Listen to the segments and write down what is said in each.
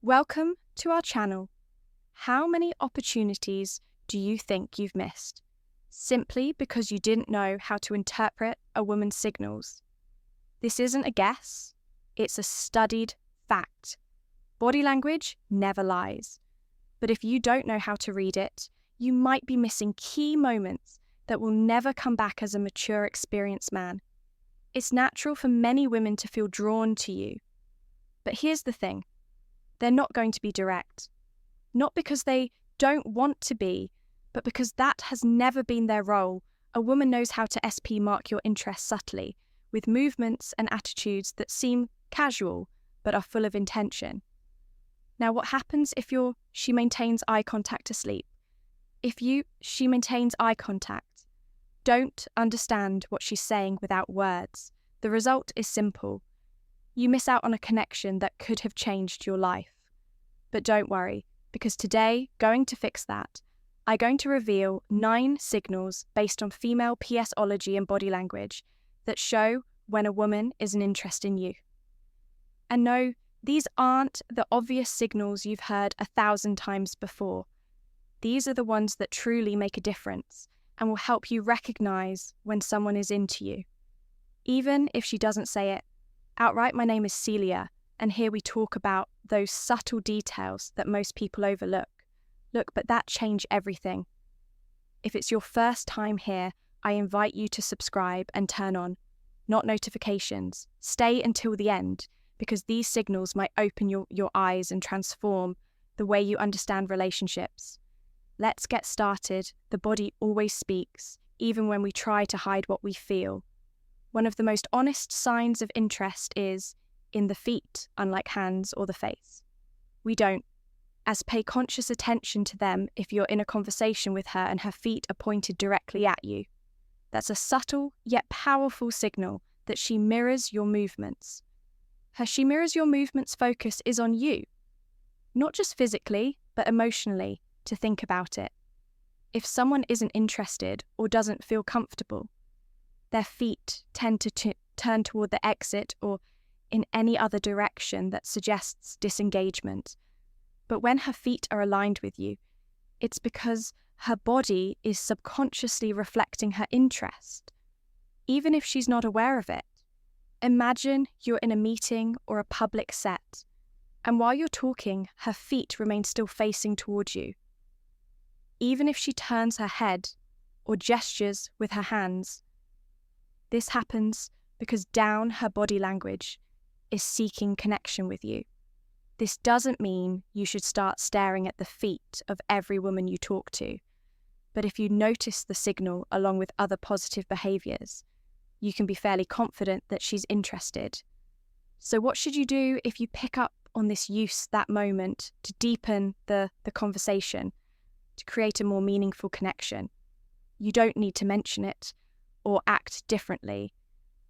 Welcome to our channel. How many opportunities do you think you've missed simply because you didn't know how to interpret a woman's signals? This isn't a guess, it's a studied fact. Body language never lies. But if you don't know how to read it, you might be missing key moments that will never come back as a mature, experienced man. It's natural for many women to feel drawn to you. But here's the thing. They're not going to be direct. Not because they don't want to be, but because that has never been their role. A woman knows how to SP mark your interest subtly, with movements and attitudes that seem casual, but are full of intention. Now, what happens if she maintains eye contact asleep? If she maintains eye contact, don't understand what she's saying without words, the result is simple. You miss out on a connection that could have changed your life. But don't worry, because today, going to fix that, I'm going to reveal 9 signals based on female PSology and body language that show when a woman is an interest in you. And no, these aren't the obvious signals you've heard 1,000 times before. These are the ones that truly make a difference and will help you recognize when someone is into you. Even if she doesn't say it outright. My name is Celia, and here we talk about those subtle details that most people overlook. Look, but that change everything. If it's your first time here, I invite you to subscribe and turn on, not notifications. Stay until the end, because these signals might open your eyes and transform the way you understand relationships. Let's get started. The body always speaks, even when we try to hide what we feel. One of the most honest signs of interest is in the feet, unlike hands or the face. We don't pay conscious attention to them if you're in a conversation with her and her feet are pointed directly at you. That's a subtle yet powerful signal that she mirrors your movements. She mirrors your movements' focus is on you, not just physically, but emotionally, to think about it. If someone isn't interested or doesn't feel comfortable, their feet tend to turn toward the exit or in any other direction that suggests disengagement. But when her feet are aligned with you, it's because her body is subconsciously reflecting her interest, even if she's not aware of it. Imagine you're in a meeting or a public set, and while you're talking, her feet remain still facing towards you. Even if she turns her head or gestures with her hands, this happens because down her body language is seeking connection with you. This doesn't mean you should start staring at the feet of every woman you talk to, but if you notice the signal along with other positive behaviours, you can be fairly confident that she's interested. So what should you do if you pick up on this use that moment to deepen the conversation, to create a more meaningful connection? You don't need to mention it or act differently.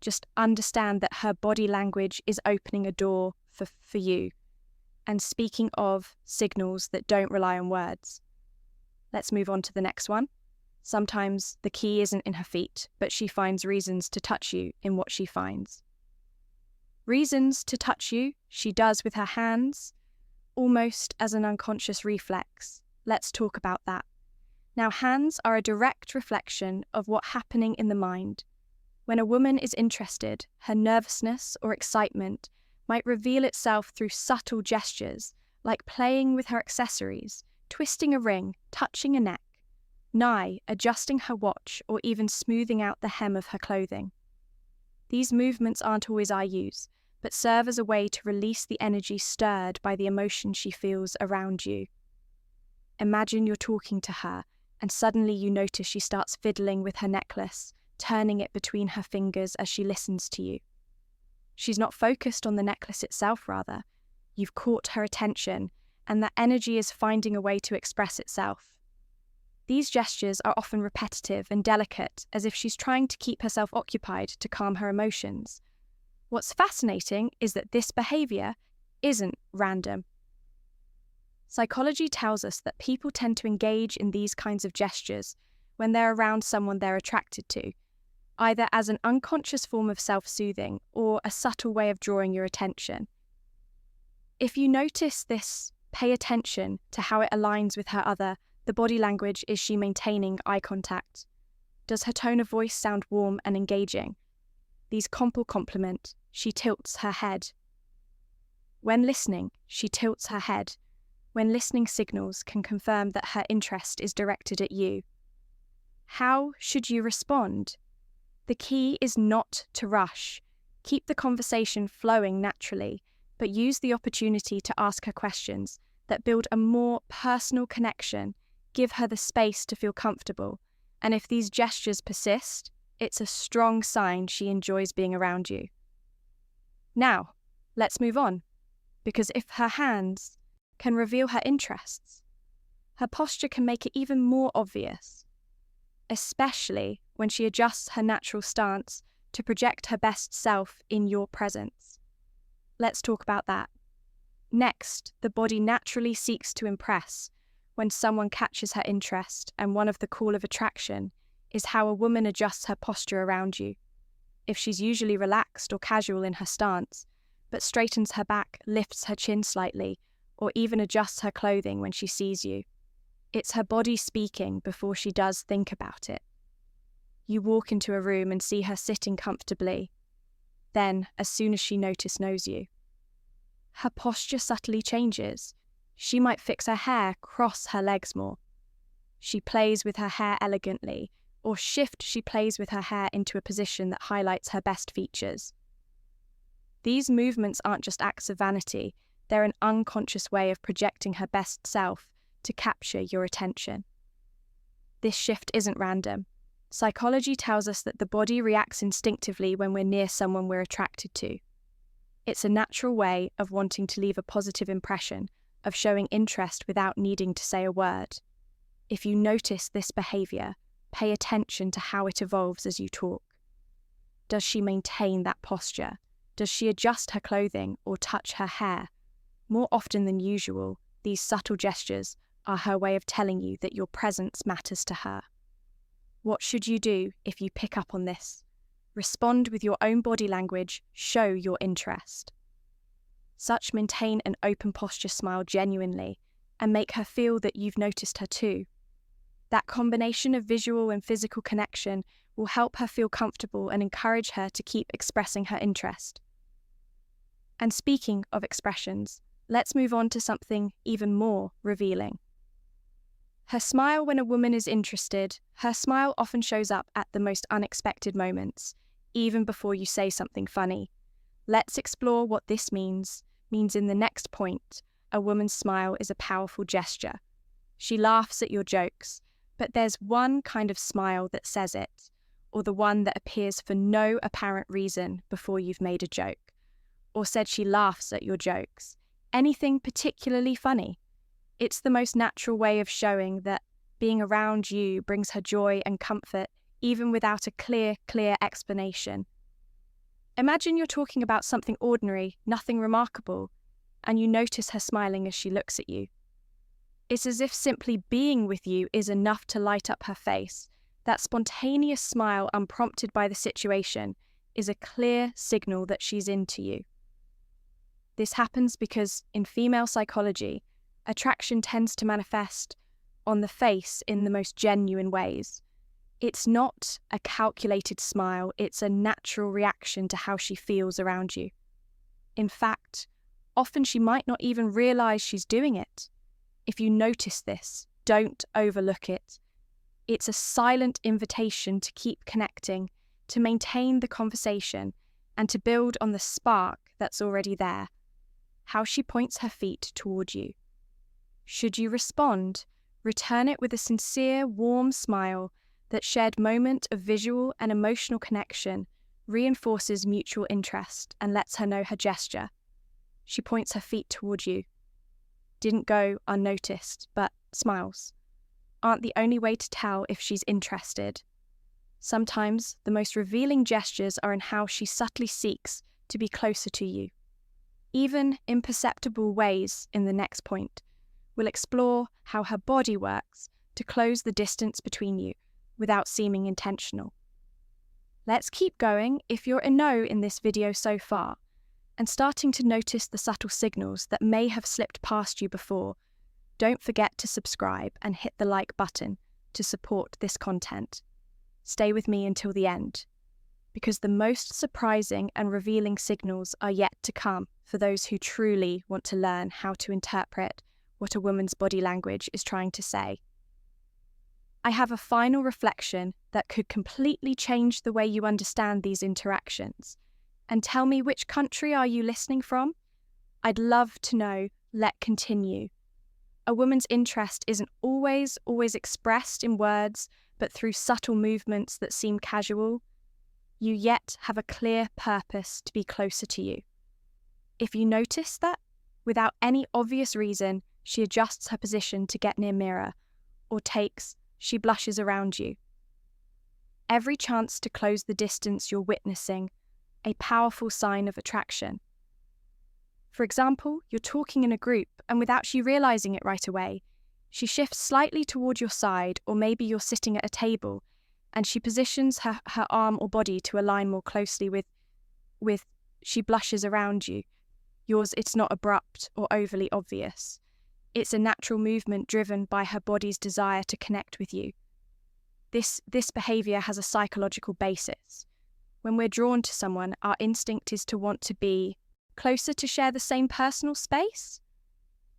Just understand that her body language is opening a door for you. And speaking of signals that don't rely on words, let's move on to the next one. Sometimes the key isn't in her feet, but she finds reasons to touch you in what she finds. Reasons to touch you, she does with her hands, almost as an unconscious reflex. Let's talk about that. Now, hands are a direct reflection of what's happening in the mind. When a woman is interested, her nervousness or excitement might reveal itself through subtle gestures, like playing with her accessories, twisting a ring, touching a neck, adjusting her watch, or even smoothing out the hem of her clothing. These movements aren't always I use, but serve as a way to release the energy stirred by the emotion she feels around you. Imagine you're talking to her, and suddenly you notice she starts fiddling with her necklace, turning it between her fingers as she listens to you. She's not focused on the necklace itself, rather. You've caught her attention, and that energy is finding a way to express itself. These gestures are often repetitive and delicate, as if she's trying to keep herself occupied to calm her emotions. What's fascinating is that this behaviour isn't random. Psychology tells us that people tend to engage in these kinds of gestures when they're around someone they're attracted to, either as an unconscious form of self-soothing or a subtle way of drawing your attention. If you notice this, pay attention to how it aligns with the body language. Is she maintaining eye contact? Does her tone of voice sound warm and engaging? These complement. She tilts her head. When listening, she tilts her head. When listening signals can confirm that her interest is directed at you. How should you respond? The key is not to rush. Keep the conversation flowing naturally, but use the opportunity to ask her questions that build a more personal connection. Give her the space to feel comfortable. And if these gestures persist, it's a strong sign she enjoys being around you. Now, let's move on, because if her hands can reveal her interests, her posture can make it even more obvious, especially when she adjusts her natural stance to project her best self in your presence. Let's talk about that. Next, the body naturally seeks to impress when someone catches her interest, and one of the call of attraction is how a woman adjusts her posture around you. If she's usually relaxed or casual in her stance, but straightens her back, lifts her chin slightly, or even adjusts her clothing when she sees you, it's her body speaking before she does think about it. You walk into a room and see her sitting comfortably. Then, as soon as she knows you, her posture subtly changes. She might fix her hair, cross her legs more. She plays with her hair elegantly, or she plays with her hair into a position that highlights her best features. These movements aren't just acts of vanity, they're an unconscious way of projecting her best self to capture your attention. This shift isn't random. Psychology tells us that the body reacts instinctively when we're near someone we're attracted to. It's a natural way of wanting to leave a positive impression, of showing interest without needing to say a word. If you notice this behavior, pay attention to how it evolves as you talk. Does she maintain that posture? Does she adjust her clothing or touch her hair? More often than usual, these subtle gestures are her way of telling you that your presence matters to her. What should you do if you pick up on this? Respond with your own body language, show your interest. Maintain an open posture, smile genuinely, and make her feel that you've noticed her too. That combination of visual and physical connection will help her feel comfortable and encourage her to keep expressing her interest. And speaking of expressions, let's move on to something even more revealing. Her smile. When a woman is interested, her smile often shows up at the most unexpected moments, even before you say something funny. Let's explore what this means in the next point. A woman's smile is a powerful gesture. She laughs at your jokes, but there's one kind of smile that says it, or the one that appears for no apparent reason before you've made a joke, or said she laughs at your jokes. Anything particularly funny. It's the most natural way of showing that being around you brings her joy and comfort, even without a clear explanation. Imagine you're talking about something ordinary, nothing remarkable, and you notice her smiling as she looks at you. It's as if simply being with you is enough to light up her face. That spontaneous smile, unprompted by the situation, is a clear signal that she's into you. This happens because, in female psychology, attraction tends to manifest on the face in the most genuine ways. It's not a calculated smile, it's a natural reaction to how she feels around you. In fact, often she might not even realize she's doing it. If you notice this, don't overlook it. It's a silent invitation to keep connecting, to maintain the conversation, and to build on the spark that's already there. How she points her feet toward you. Should you respond, return it with a sincere, warm smile. That shared moment of visual and emotional connection reinforces mutual interest and lets her know her gesture. She points her feet toward you. Didn't go unnoticed, but smiles aren't the only way to tell if she's interested. Sometimes the most revealing gestures are in how she subtly seeks to be closer to you. Even imperceptible ways in the next point. We'll explore how her body works to close the distance between you without seeming intentional. Let's keep going. If you're a no in this video so far, and starting to notice the subtle signals that may have slipped past you before, don't forget to subscribe and hit the like button to support this content. Stay with me until the end, because the most surprising and revealing signals are yet to come for those who truly want to learn how to interpret what a woman's body language is trying to say. I have a final reflection that could completely change the way you understand these interactions. And tell me, which country are you listening from? I'd love to know. Let's continue. A woman's interest isn't always expressed in words, but through subtle movements that seem casual. You yet have a clear purpose to be closer to you. If you notice that, without any obvious reason, she adjusts her position to get near mirror, or she blushes around you. Every chance to close the distance you're witnessing, a powerful sign of attraction. For example, you're talking in a group, and without you realizing it right away, she shifts slightly toward your side, or maybe you're sitting at a table, and she positions her arm or body to align more closely with she blushes around you. Yours, it's not abrupt or overly obvious. It's a natural movement driven by her body's desire to connect with you. This behavior has a psychological basis. When we're drawn to someone, our instinct is to want to be closer, to share the same personal space.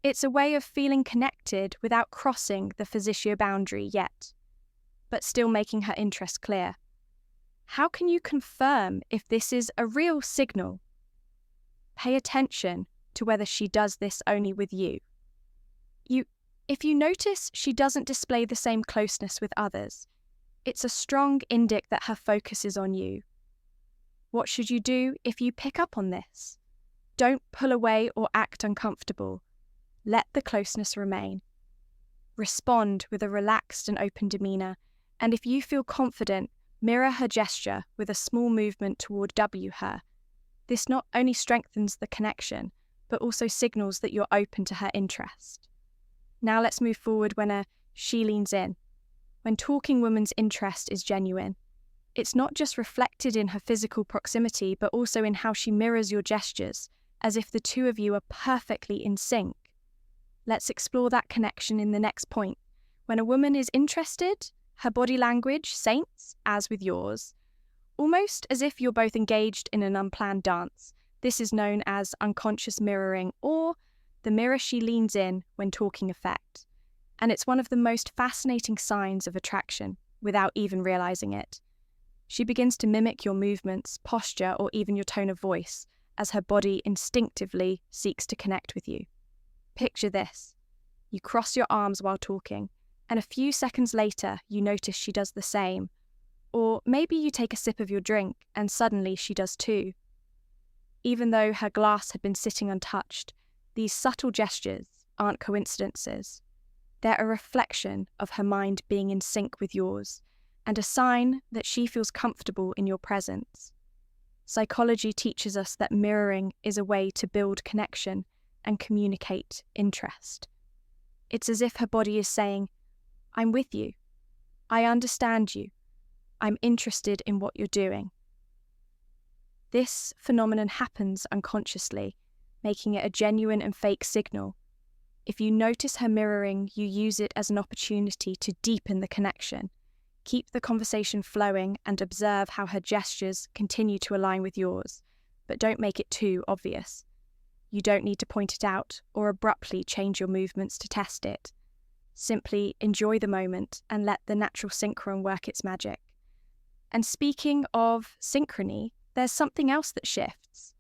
It's a way of feeling connected without crossing the physio boundary yet, but still making her interest clear. How can you confirm if this is a real signal? Pay attention to whether she does this only with you. If you notice she doesn't display the same closeness with others, it's a strong indic that her focus is on you. What should you do if you pick up on this? Don't pull away or act uncomfortable. Let the closeness remain. Respond with a relaxed and open demeanor, and if you feel confident, mirror her gesture with a small movement toward her. This not only strengthens the connection, but also signals that you're open to her interest. Now let's move forward when she leans in. When talking, woman's interest is genuine. It's not just reflected in her physical proximity, but also in how she mirrors your gestures, as if the two of you are perfectly in sync. Let's explore that connection in the next point. When a woman is interested, her body language syncs, as with yours, almost as if you're both engaged in an unplanned dance. This is known as unconscious mirroring, or the mirror she leans in when talking effect. And it's one of the most fascinating signs of attraction, without even realizing it. She begins to mimic your movements, posture, or even your tone of voice, as her body instinctively seeks to connect with you. Picture this. You cross your arms while talking, and a few seconds later you notice she does the same. Or maybe you take a sip of your drink, and suddenly she does too. Even though her glass had been sitting untouched, these subtle gestures aren't coincidences. They're a reflection of her mind being in sync with yours, and a sign that she feels comfortable in your presence. Psychology teaches us that mirroring is a way to build connection and communicate interest. It's as if her body is saying, "I'm with you. I understand you. I'm interested in what you're doing." This phenomenon happens unconsciously, making it a genuine and fake signal. If you notice her mirroring, you use it as an opportunity to deepen the connection. Keep the conversation flowing and observe how her gestures continue to align with yours, but don't make it too obvious. You don't need to point it out or abruptly change your movements to test it. Simply enjoy the moment and let the natural synchron work its magic. And speaking of synchrony, there's something else that shifts.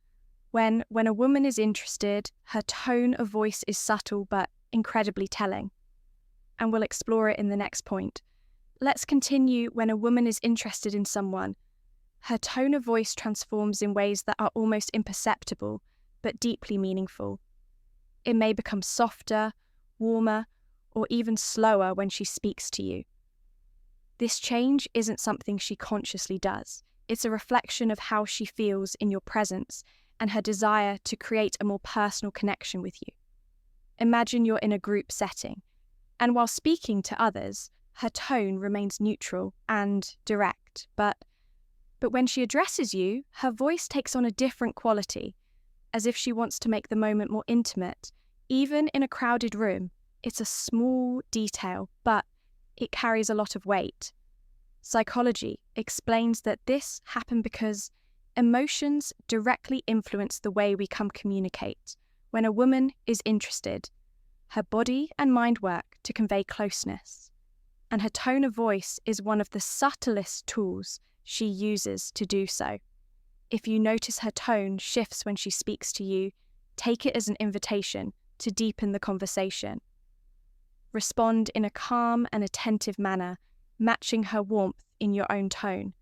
When a woman is interested, her tone of voice is subtle but incredibly telling. And we'll explore it in the next point. Let's continue. When a woman is interested in someone, her tone of voice transforms in ways that are almost imperceptible, but deeply meaningful. It may become softer, warmer, or even slower when she speaks to you. This change isn't something she consciously does. It's a reflection of how she feels in your presence and her desire to create a more personal connection with you. Imagine you're in a group setting, and while speaking to others, her tone remains neutral and direct, but when she addresses you, her voice takes on a different quality, as if she wants to make the moment more intimate. Even in a crowded room, it's a small detail, but it carries a lot of weight. Psychology explains that this happened because emotions directly influence the way we communicate. When a woman is interested, her body and mind work to convey closeness, and her tone of voice is one of the subtlest tools she uses to do so. If you notice her tone shifts when she speaks to you, take it as an invitation to deepen the conversation. Respond in a calm and attentive manner, matching her warmth in your own tone.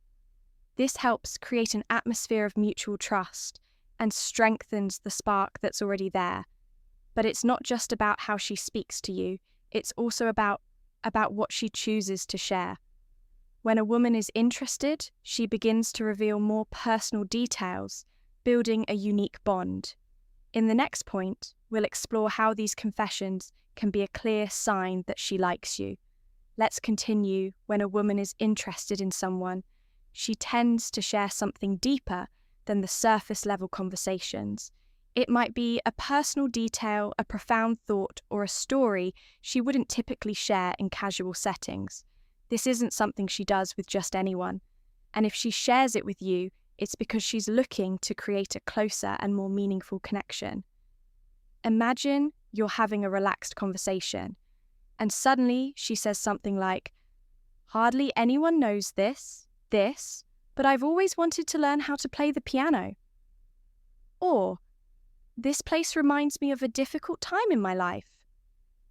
This helps create an atmosphere of mutual trust and strengthens the spark that's already there. But it's not just about how she speaks to you, it's also about what she chooses to share. When a woman is interested, she begins to reveal more personal details, building a unique bond. In the next point, we'll explore how these confessions can be a clear sign that she likes you. Let's continue. When a woman is interested in someone, she tends to share something deeper than the surface-level conversations. It might be a personal detail, a profound thought, or a story she wouldn't typically share in casual settings. This isn't something she does with just anyone, and if she shares it with you, it's because she's looking to create a closer and more meaningful connection. Imagine you're having a relaxed conversation, and suddenly she says something like, "Hardly anyone knows this, but I've always wanted to learn how to play the piano." Or, "This place reminds me of a difficult time in my life."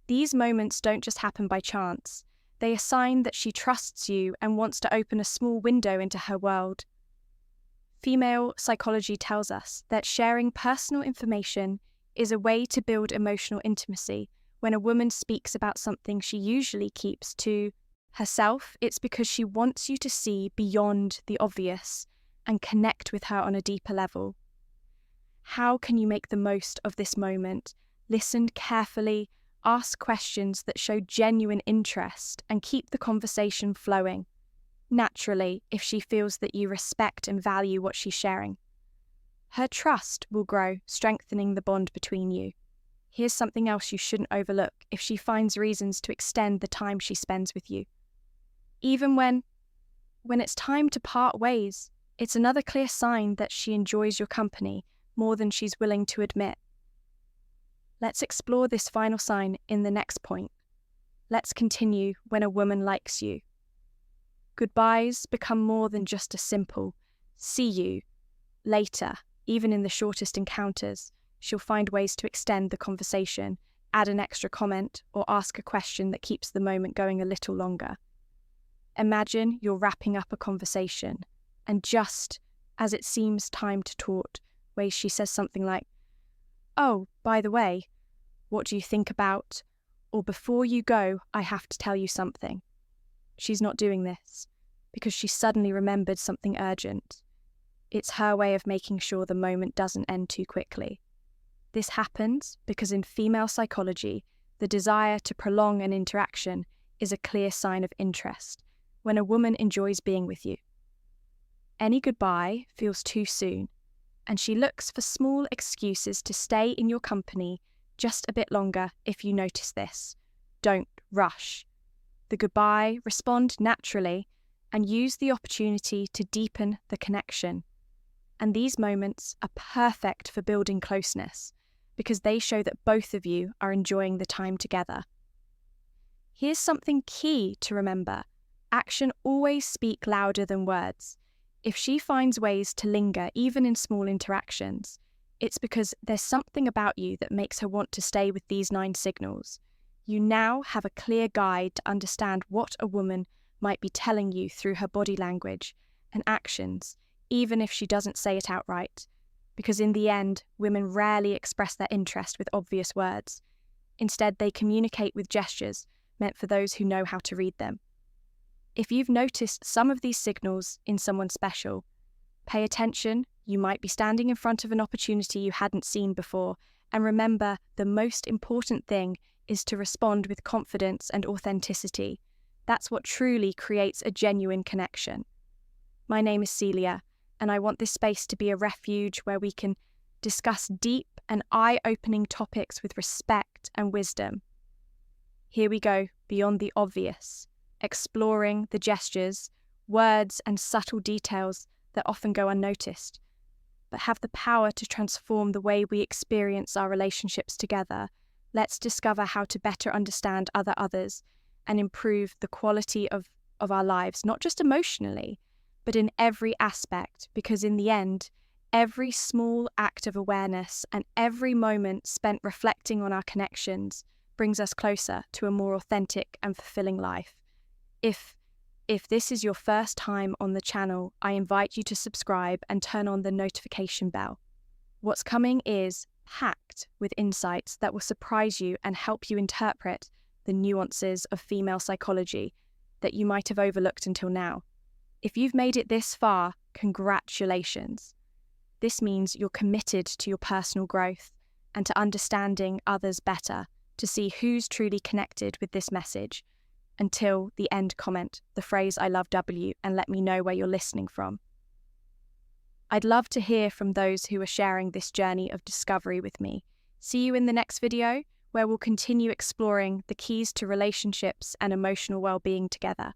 These moments don't just happen by chance. They are a sign that she trusts you and wants to open a small window into her world. Female psychology tells us that sharing personal information is a way to build emotional intimacy. When a woman speaks about something she usually keeps to herself, it's because she wants you to see beyond the obvious and connect with her on a deeper level. How can you make the most of this moment? Listen carefully, ask questions that show genuine interest, and keep the conversation flowing naturally if she feels that you respect and value what she's sharing. Her trust will grow, strengthening the bond between you. Here's something else you shouldn't overlook: if she finds reasons to extend the time she spends with you. Even when it's time to part ways, it's another clear sign that she enjoys your company more than she's willing to admit. Let's explore this final sign in the next point. Let's continue. When a woman likes you, goodbyes become more than just a simple "see you later." Even in the shortest encounters, she'll find ways to extend the conversation, add an extra comment, or ask a question that keeps the moment going a little longer. Imagine you're wrapping up a conversation, and just as it seems time to talk, she says something like, "Oh, by the way, what do you think about?" Or, "Before you go, I have to tell you something." She's not doing this because she suddenly remembered something urgent. It's her way of making sure the moment doesn't end too quickly. This happens because in female psychology, the desire to prolong an interaction is a clear sign of interest when a woman enjoys being with you. Any goodbye feels too soon, and she looks for small excuses to stay in your company just a bit longer. If you notice this, don't rush. The goodbye, respond naturally, and use the opportunity to deepen the connection. And these moments are perfect for building closeness because they show that both of you are enjoying the time together. Here's something key to remember: action always speaks louder than words. If she finds ways to linger even in small interactions, it's because there's something about you that makes her want to stay with these 9 signals. You now have a clear guide to understand what a woman might be telling you through her body language and actions, even if she doesn't say it outright, because in the end, women rarely express their interest with obvious words. Instead, they communicate with gestures meant for those who know how to read them. If you've noticed some of these signals in someone special, pay attention. You might be standing in front of an opportunity you hadn't seen before, and remember, the most important thing is to respond with confidence and authenticity. That's what truly creates a genuine connection. My name is Celia, and I want this space to be a refuge where we can discuss deep and eye-opening topics with respect and wisdom. Here we go beyond the obvious, exploring the gestures, words, and subtle details that often go unnoticed, but have the power to transform the way we experience our relationships together. Let's discover how to better understand others and improve the quality of our lives, not just emotionally, but in every aspect, because in the end, every small act of awareness and every moment spent reflecting on our connections brings us closer to a more authentic and fulfilling life. If this is your first time on the channel, I invite you to subscribe and turn on the notification bell. What's coming is packed with insights that will surprise you and help you interpret the nuances of female psychology that you might have overlooked until now. If you've made it this far, congratulations. This means you're committed to your personal growth and to understanding others better, to see who's truly connected with this message. Until the end, comment the phrase "I love W" and let me know where you're listening from. I'd love to hear from those who are sharing this journey of discovery with me. See you in the next video, where we'll continue exploring the keys to relationships and emotional well-being together.